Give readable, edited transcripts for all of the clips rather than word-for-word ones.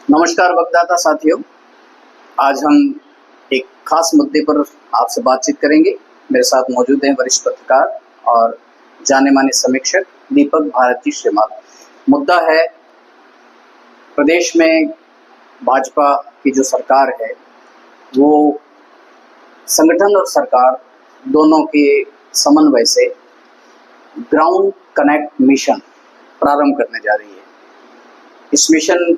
नमस्कार वक्ताता साथियों, आज हम एक खास मुद्दे पर आपसे बातचीत करेंगे। मेरे साथ मौजूद हैं वरिष्ठ पत्रकार और जाने माने समीक्षक दीपक भारती श्रीमाल। मुद्दा है प्रदेश में भाजपा की जो सरकार है वो संगठन और सरकार दोनों के समन्वय से ग्राउंड कनेक्ट मिशन प्रारंभ करने जा रही है। इस मिशन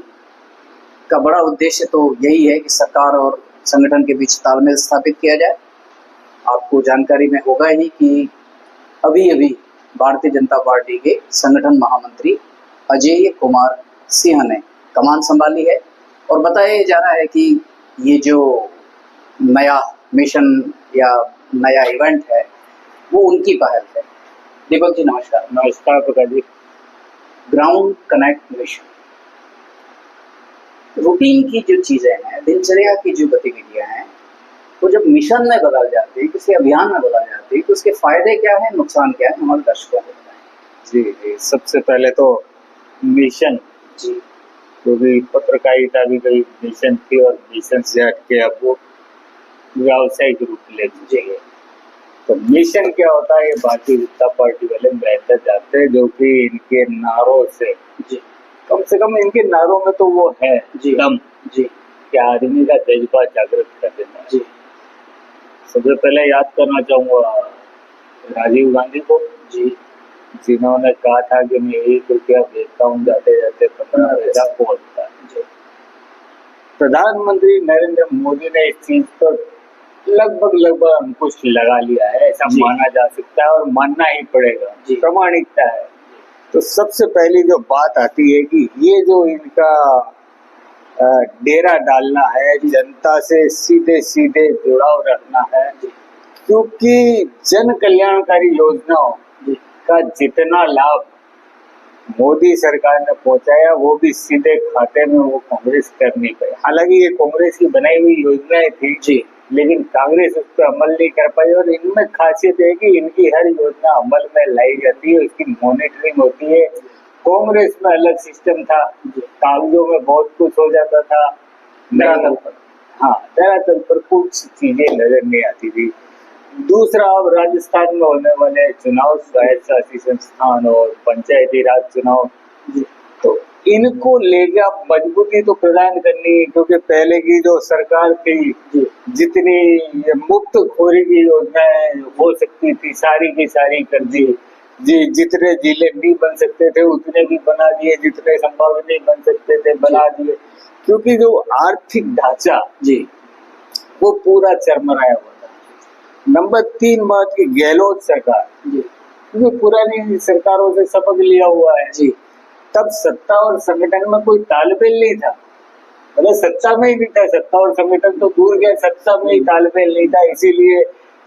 का बड़ा उद्देश्य तो यही है कि सरकार और संगठन के बीच तालमेल स्थापित किया जाए। आपको जानकारी में होगा ही कि अभी अभी भारतीय जनता पार्टी के संगठन महामंत्री अजय कुमार सिंह ने कमान संभाली है और बताया जा रहा है कि ये जो नया मिशन या नया इवेंट है वो उनकी पहल है। दीपक जी नमस्कार। नमस्कार Prakash ji. Ground connect mission routine की जो चीजें हैं, दिनचर्या की जो गतिविधियां हैं, वो जब मिशन में बदल जाती है, किसी अभियान में बदल जाती है, तो उसके फायदे क्या है, नुकसान क्या है, हमारे दर्शकों को बताएं। जी जी, सबसे पहले तो मिशन जी, क्योंकि पत्रकारिता भी कई मिशन थी और मिशन से हट के अब वो व्यावसायिक रूप ले चुकी है। तो मिशन क्या होता है, ये भारतीय जनता पार्टी वाले बेहतर जानते हैं, जो कि इनके नारों से जी, कम से कम इनके नारों में तो वो है जी, दम जी, कि आदमी का जज्बा जागृत कर देना है। जी, सबसे पहले याद करना चाहूंगा राजीव गांधी को, जी, जिन्होंने कहा था कि मैं 1 रुपया भेजता हूँ, जाते जाते 15 पैसा पहुंचता है। जी, प्रधानमंत्री नरेंद्र मोदी ने इस चीज पर लगभग अंकुश लगा लिया है, ऐसा जी। माना जा सकता है और मानना ही पड़ेगा, जी। प्रामाणिकता है। तो सबसे पहली जो बात आती है कि ये जो इनका डेरा डालना है, जनता से सीधे सीधे जुड़ाव रखना है, क्योंकि जन कल्याणकारी योजनाओं का जितना लाभ मोदी सरकार ने पहुंचाया वो भी सीधे खाते में वो कांग्रेस कर नहीं पाई। हालांकि ये कांग्रेस की बनाई हुई योजनाएं थी जी, लेकिन कांग्रेस उस पर अमल नहीं कर पाई। और इनमें खासियत है कि इनकी हर योजना अमल में लाई जाती है, उसकी मॉनिटरिंग होती है। कांग्रेस में अलग सिस्टम था, कागजों में बहुत कुछ हो जाता था, धरातल पर। हाँ धरातल पर कुछ चीजें नजर नहीं आती थी। दूसरा, अब राजस्थान में होने वाले चुनाव, स्वायत्त शासी संस्थान और पंचायती राज चुनाव, तो इनको लेके आप मजबूती तो प्रदान करनी है, क्योंकि पहले की जो सरकार थी जितनी मुफ्त खोरी की योजनाएं हो सकती थी सारी की सारी कर दी। जी, जितने जिले नहीं बन सकते थे उतने भी बना दिए, जितने संभव नहीं बन सकते थे बना दिए, क्योंकि जो आर्थिक ढांचा जी, वो पूरा चरमराया हुआ था। नंबर 3 बात की गहलोत सरकार, जी, क्योंकि पुरानी सरकारों से सबक लिया हुआ है, जी, तब सत्ता और संगठन में कोई तालमेल नहीं था, मतलब सत्ता में ही नहीं था, सत्ता और संगठन तो दूर गया, सत्ता में ही तालमेल नहीं था, इसीलिए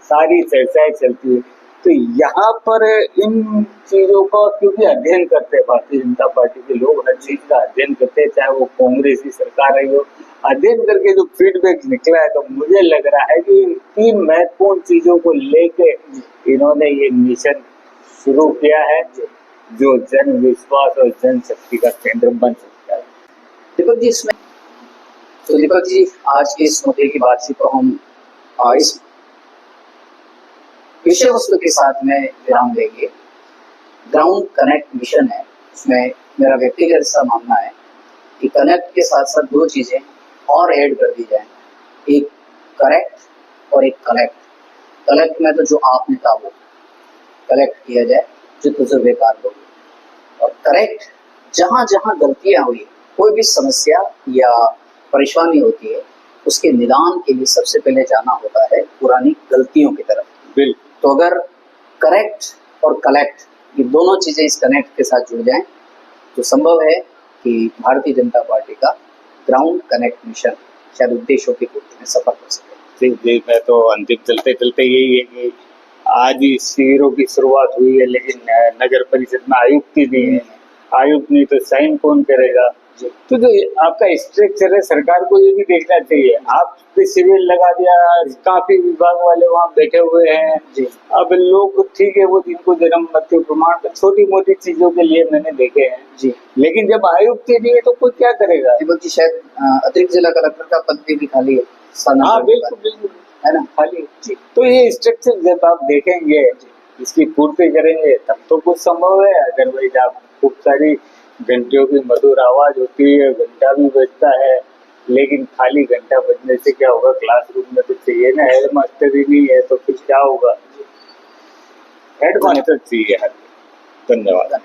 सारी चर्चाएं चलती है। तो यहाँ पर इन चीजों का क्योंकि अध्ययन करते हैं भारतीय जनता पार्टी के लोग, हर चीज का अध्ययन करते हैं, चाहे वो कांग्रेस की सरकार रही हो, अध्ययन करके जो फीडबैक निकला है, तो मुझे लग रहा है कि इन 3 महत्वपूर्ण चीजों को लेके इन्होंने ये मिशन शुरू किया है, जो जन विश्वास और जन शक्ति का केंद्र बन सकता है। दीपक जी इसमें तो दीपक जी आज के इस मुद्दे की बातचीत को हम इस विषय वस्तु के साथ में विराम देंगे। ग्राउंड कनेक्ट मिशन है, उसमें मेरा व्यक्तिगत ऐसा मानना है कि कनेक्ट के साथ साथ 2 चीजें और ऐड कर दी जाए, एक करेक्ट और एक कलेक्ट। कलेक्ट में तो जो आपने कहा वो कलेक्ट किया जाए, जो तजुर्बेकार लोग, और करेक्ट जहां जहां गलतियां हुई, कोई भी समस्या या परेशानी होती है, उसके निदान के लिए सबसे पहले जाना होता है पुरानी गलतियों की तरफ। बिल्कुल। तो अगर करेक्ट और कलेक्ट ये दोनों चीजें इस कनेक्ट के साथ जुड़ जाएं तो संभव है कि भारतीय जनता पार्टी का ग्राउंड कनेक्ट मिशन शायद उद्देश्यों की पूर्ति में सफल हो सके। जी, मैं तो अंतिम चलते चलते यही है कि आज ही शिविरों की शुरुआत हुई है, लेकिन नगर परिषद में आयुक्त भी है, आयुक्त नहीं तो साइन कौन करेगा। तो जो आपका स्ट्रक्चर है सरकार को ये भी देखना चाहिए। आप सिविल लगा दिया, काफी विभाग वाले वहाँ बैठे हुए हैं। अब लोग ठीक है, वो जिनको जन्म मृत्यु प्रमाण छोटी मोटी चीजों के लिए मैंने देखे हैं जी, लेकिन जब आयुक्त ही नहीं है तो कोई क्या करेगा। दीपक जी शायद अतिरिक्त जिला कलेक्टर का पद भी खाली है। हाँ बिल्कुल बिल्कुल है ना। खाली जी। तो ये स्ट्रक्चर जब आप देखेंगे, इसकी पूर्ति करेंगे तब तो कुछ संभव है। अदरवाइज आप खूब सारी घंटियों की मधुर आवाज होती है, घंटा भी बजता है, लेकिन खाली घंटा बजने से क्या होगा। क्लासरूम में तो चाहिए ना, हेड मास्टर ही नहीं है तो फिर क्या होगा। हेड मास्टर चाहिए। धन्यवाद।